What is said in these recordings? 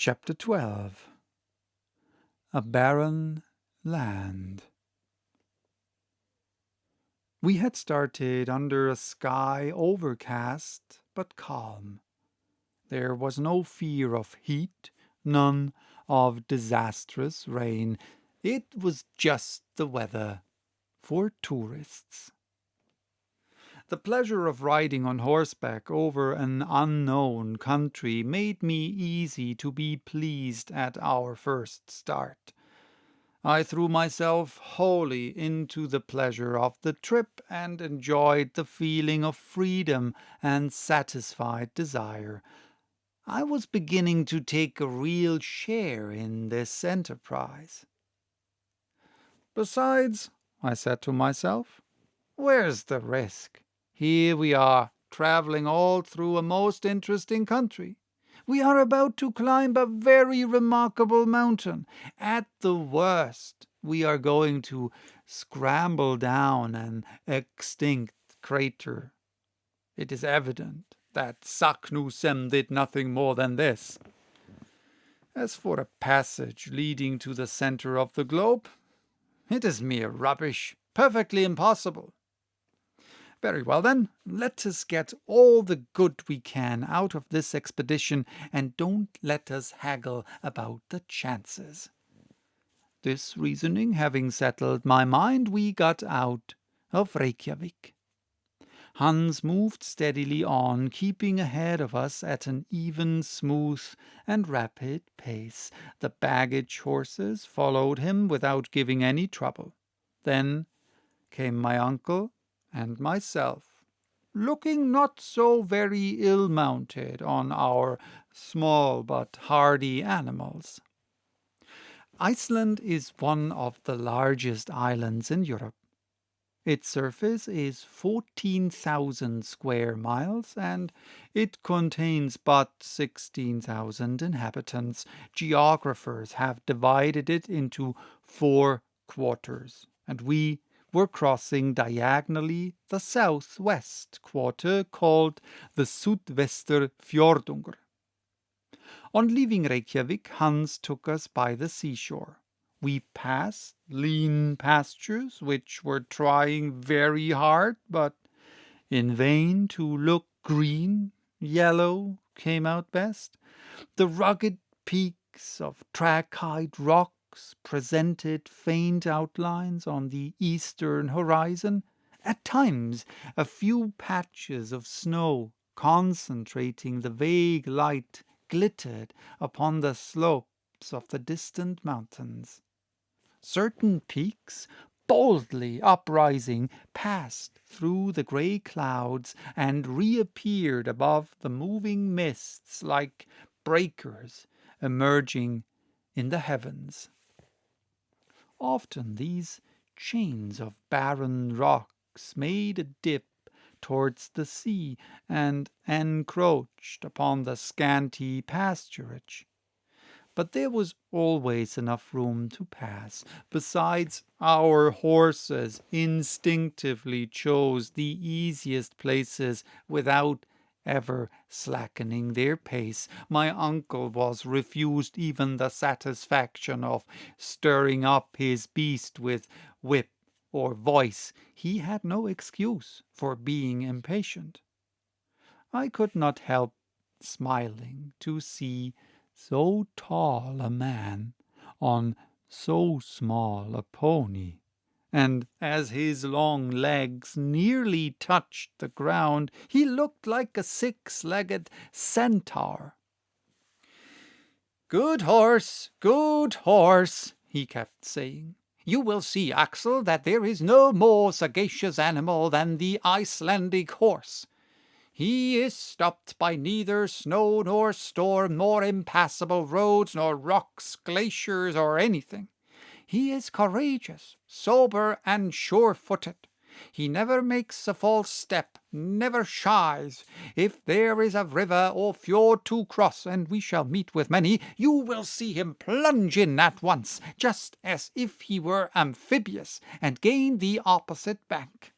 Chapter 12. A Barren Land. We had started under a sky overcast but calm. There was no fear of heat, none of disastrous rain. It was just the weather for tourists. The pleasure of riding on horseback over an unknown country made me easy to be pleased at our first start. I threw myself wholly into the pleasure of the trip and enjoyed the feeling of freedom and satisfied desire. I was beginning to take a real share in this enterprise. Besides, I said to myself, where's the risk? Here we are, traveling all through a most interesting country. We are about to climb a very remarkable mountain. At the worst, we are going to scramble down an extinct crater. It is evident that Saknussemm did nothing more than this. As for a passage leading to the center of the globe, it is mere rubbish, perfectly impossible. Very well then, let us get all the good we can out of this expedition, and don't let us haggle about the chances. This reasoning having settled my mind, we got out of Reykjavik. Hans moved steadily on, keeping ahead of us at an even, smooth, and rapid pace. The baggage horses followed him without giving any trouble. Then came my uncle and myself, looking not so very ill-mounted on our small but hardy animals. Iceland is one of the largest islands in Europe. Its surface is 14,000 square miles, and it contains but 16,000 inhabitants. Geographers have divided it into 4 quarters, and we were crossing diagonally the southwest quarter, called the Sudvesturfjordungur. On leaving Reykjavik, Hans took us by the seashore. We passed lean pastures which were trying very hard, but in vain, to look green. Yellow came out best. The rugged peaks of trachyte rock presented faint outlines on the eastern horizon. At times, a few patches of snow, concentrating the vague light, glittered upon the slopes of the distant mountains. Certain peaks, boldly uprising, passed through the grey clouds and reappeared above the moving mists like breakers emerging in the heavens. Often these chains of barren rocks made a dip towards the sea and encroached upon the scanty pasturage. But there was always enough room to pass. Besides, our horses instinctively chose the easiest places without ever slackening their pace. My uncle was refused even the satisfaction of stirring up his beast with whip or voice. He had no excuse for being impatient. I could not help smiling to see so tall a man on so small a pony, and as his long legs nearly touched the ground, he looked like a 6-legged centaur. Good horse, he kept saying. You will see, Axel, that there is no more sagacious animal than the Icelandic horse. He is stopped by neither snow nor storm, nor impassable roads, nor rocks, glaciers, or anything. He is courageous, sober, and sure-footed. He never makes a false step, never shies. If there is a river or fjord to cross, and we shall meet with many, you will see him plunge in at once, just as if he were amphibious, and gain the opposite bank.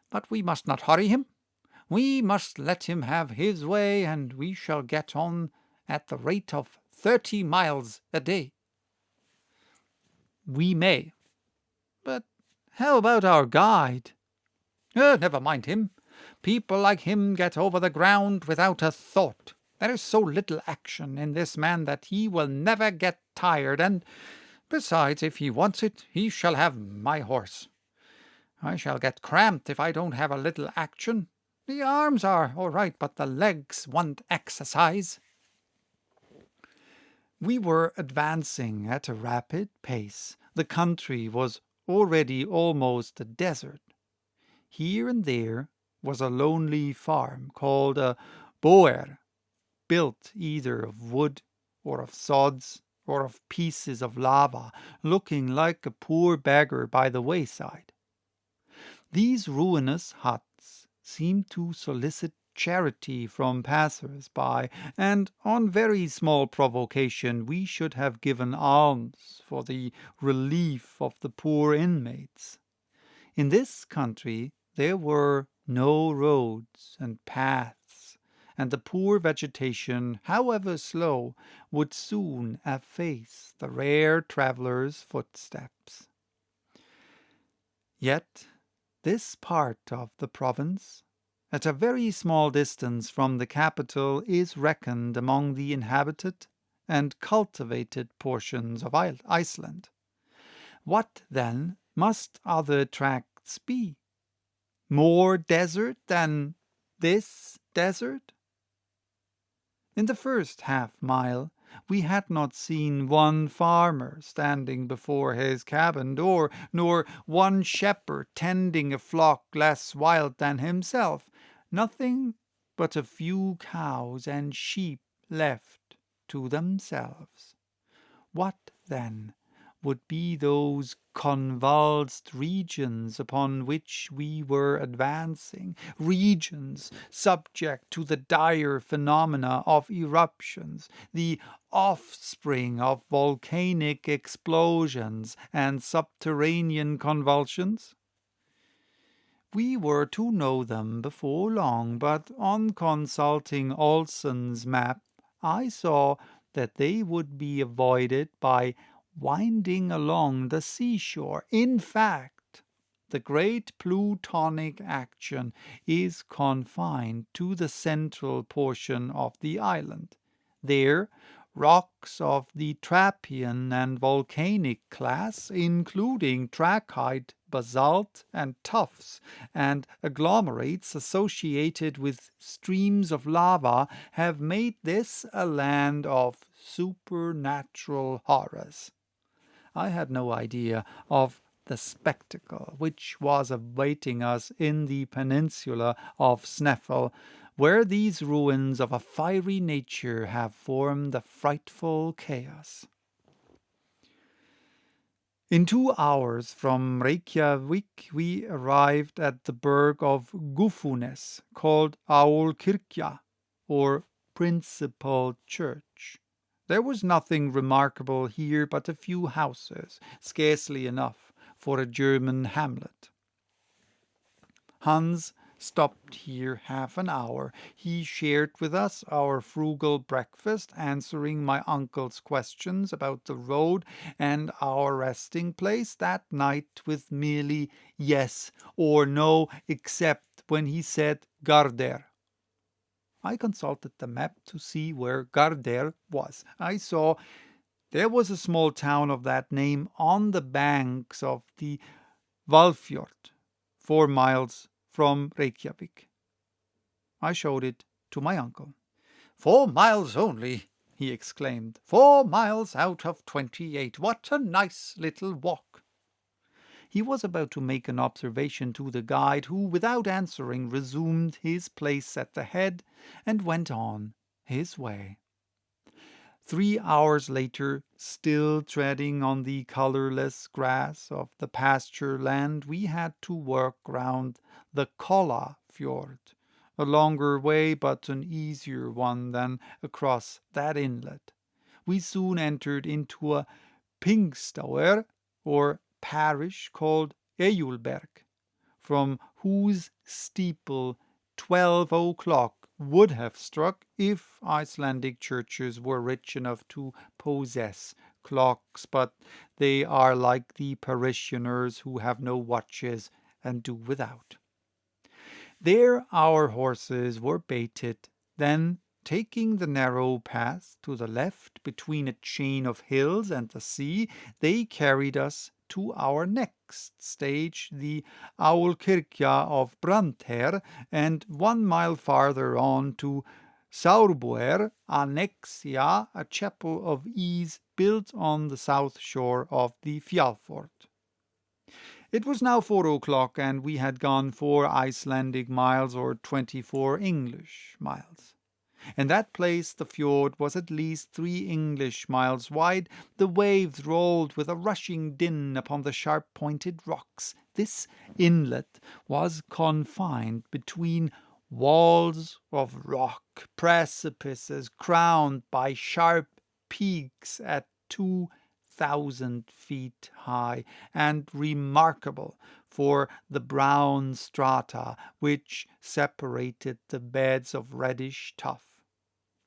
But we must not hurry him. We must let him have his way, and we shall get on at the rate of 30 miles a day. We may. But how about our guide? Never mind him. People like him get over the ground without a thought. There is so little action in this man that he will never get tired, and besides, if he wants it, he shall have my horse. I shall get cramped if I don't have a little action. The arms are all right, but the legs want exercise. We were advancing at a rapid pace. The country was already almost a desert. Here and there was a lonely farm called a boer, built either of wood or of sods or of pieces of lava, looking like a poor beggar by the wayside. These ruinous huts seemed to solicit charity from passers-by, and on very small provocation we should have given alms for the relief of the poor inmates. In this country there were no roads and paths, and the poor vegetation, however slow, would soon efface the rare traveller's footsteps. Yet this part of the province, at a very small distance from the capital, is reckoned among the inhabited and cultivated portions of Iceland. What, then, must other tracts be? More desert than this desert? In the first half-mile we had not seen one farmer standing before his cabin door, nor one shepherd tending a flock less wild than himself. Nothing but a few cows and sheep left to themselves. What, then, would be those convulsed regions upon which we were advancing, regions subject to the dire phenomena of eruptions, the offspring of volcanic explosions and subterranean convulsions? We were to know them before long, but on consulting Olson's map, I saw that they would be avoided by winding along the seashore. In fact, the great plutonic action is confined to the central portion of the island. There, rocks of the trappean and volcanic class, including trachyte, basalt, and tuffs, and agglomerates associated with streams of lava, have made this a land of supernatural horrors. I had no idea of the spectacle which was awaiting us in the peninsula of Sneffel, where these ruins of a fiery nature have formed a frightful chaos. In 2 hours from Reykjavik we arrived at the burg of Gufunes, called Aulkirkja, or principal church. There was nothing remarkable here but a few houses, scarcely enough for a German hamlet. Hans stopped here half an hour. He shared with us our frugal breakfast, answering my uncle's questions about the road and our resting place that night with merely yes or no, except when he said Gardar. I consulted the map to see where Gardar was. I saw there was a small town of that name on the banks of the Hvalfjord, 4 miles from Reykjavik. I showed it to my uncle. 4 miles only, he exclaimed. 4 miles out of 28. What a nice little walk. He was about to make an observation to the guide, who, without answering, resumed his place at the head and went on his way. 3 hours later, still treading on the colourless grass of the pasture land, we had to work round the Kolla Fjord, a longer way but an easier one than across that inlet. We soon entered into a Pingstauer, or parish, called Ejulberg, from whose steeple 12 o'clock would have struck if Icelandic churches were rich enough to possess clocks, but they are like the parishioners who have no watches and do without. There our horses were baited, then taking the narrow path to the left between a chain of hills and the sea, they carried us to our next stage, the Aulkirkja of Brandher, and 1 mile farther on to Saurbúer Annexia, a chapel of ease built on the south shore of the Fjallfort. It was now 4 o'clock, and we had gone 4 Icelandic miles or 24 English miles. In that place the fjord was at least 3 English miles wide. The waves rolled with a rushing din upon the sharp-pointed rocks. This inlet was confined between walls of rock, precipices crowned by sharp peaks at 2,000 feet high, and remarkable for the brown strata which separated the beds of reddish tuff.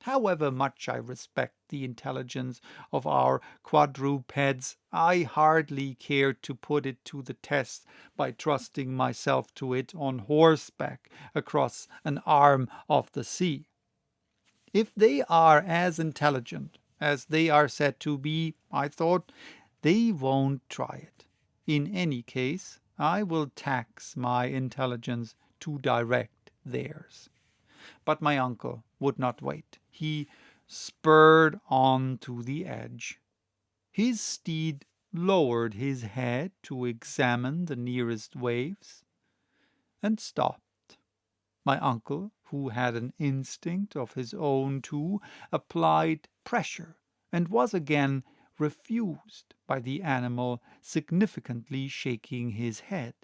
However much I respect the intelligence of our quadrupeds, I hardly cared to put it to the test by trusting myself to it on horseback across an arm of the sea. If they are as intelligent as they are said to be, I thought, they won't try it. In any case, I will tax my intelligence to direct theirs. But my uncle would not wait. He spurred on to the edge. His steed lowered his head to examine the nearest waves, and stopped. My uncle, who had an instinct of his own too, applied pressure, and was again refused by the animal, significantly shaking his head.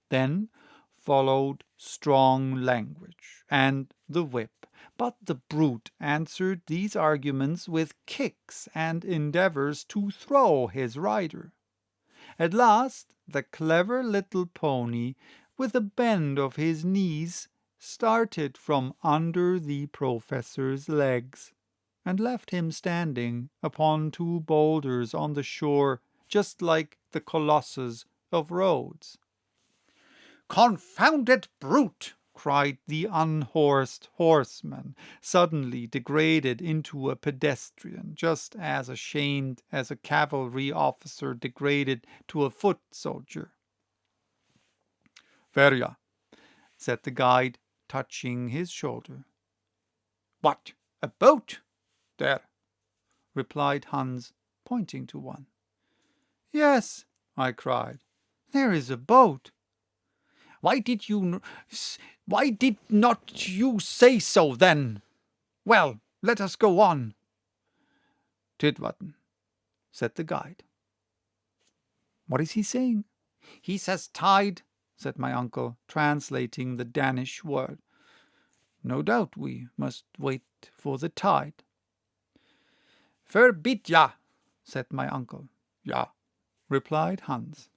Then followed strong language and the whip, but the brute answered these arguments with kicks and endeavors to throw his rider. At last the clever little pony, with a bend of his knees, started from under the professor's legs, and left him standing upon 2 boulders on the shore, just like the Colossus of Rhodes. "Confounded brute!" cried the unhorsed horseman, suddenly degraded into a pedestrian, just as ashamed as a cavalry officer degraded to a foot soldier. "Verja," said the guide, touching his shoulder. "What, a boat?" "There," replied Hans, pointing to one. "Yes," I cried, "there is a boat." Why did not you say so, then? Well, let us go on." "Tidvatten," said the guide. "What is he saying?" "He says tide," said my uncle, translating the Danish word. "No doubt we must wait for the tide." "Förbidja," said my uncle. "Ja," replied Hans.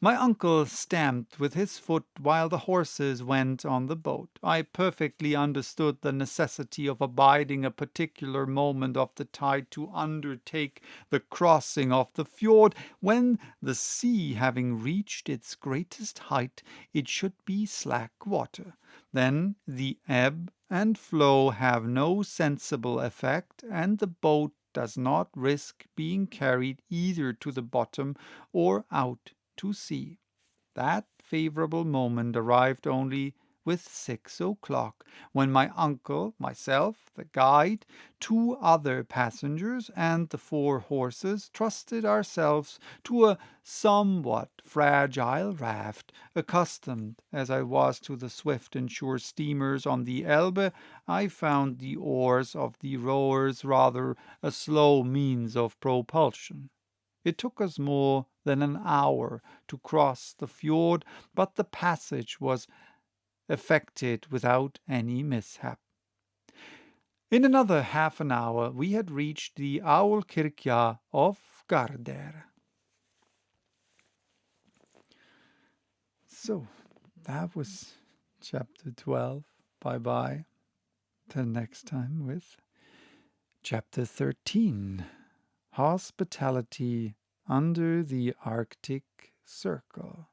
My uncle stamped with his foot while the horses went on the boat. I perfectly understood the necessity of abiding a particular moment of the tide to undertake the crossing of the fjord. When the sea having reached its greatest height, it should be slack water. Then the ebb and flow have no sensible effect, and the boat does not risk being carried either to the bottom or out to sea. That favorable moment arrived only with 6 o'clock, when my uncle, myself, the guide, 2 other passengers, and the 4 horses trusted ourselves to a somewhat fragile raft. Accustomed as I was to the swift and sure steamers on the Elbe, I found the oars of the rowers rather a slow means of propulsion. It took us more than an hour to cross the fjord, but the passage was effected without any mishap. In another half an hour we had reached the Aulkirkja of Gardær. So, that was chapter 12. Bye-bye. till next time with Chapter 13, Hospitality under the Arctic Circle.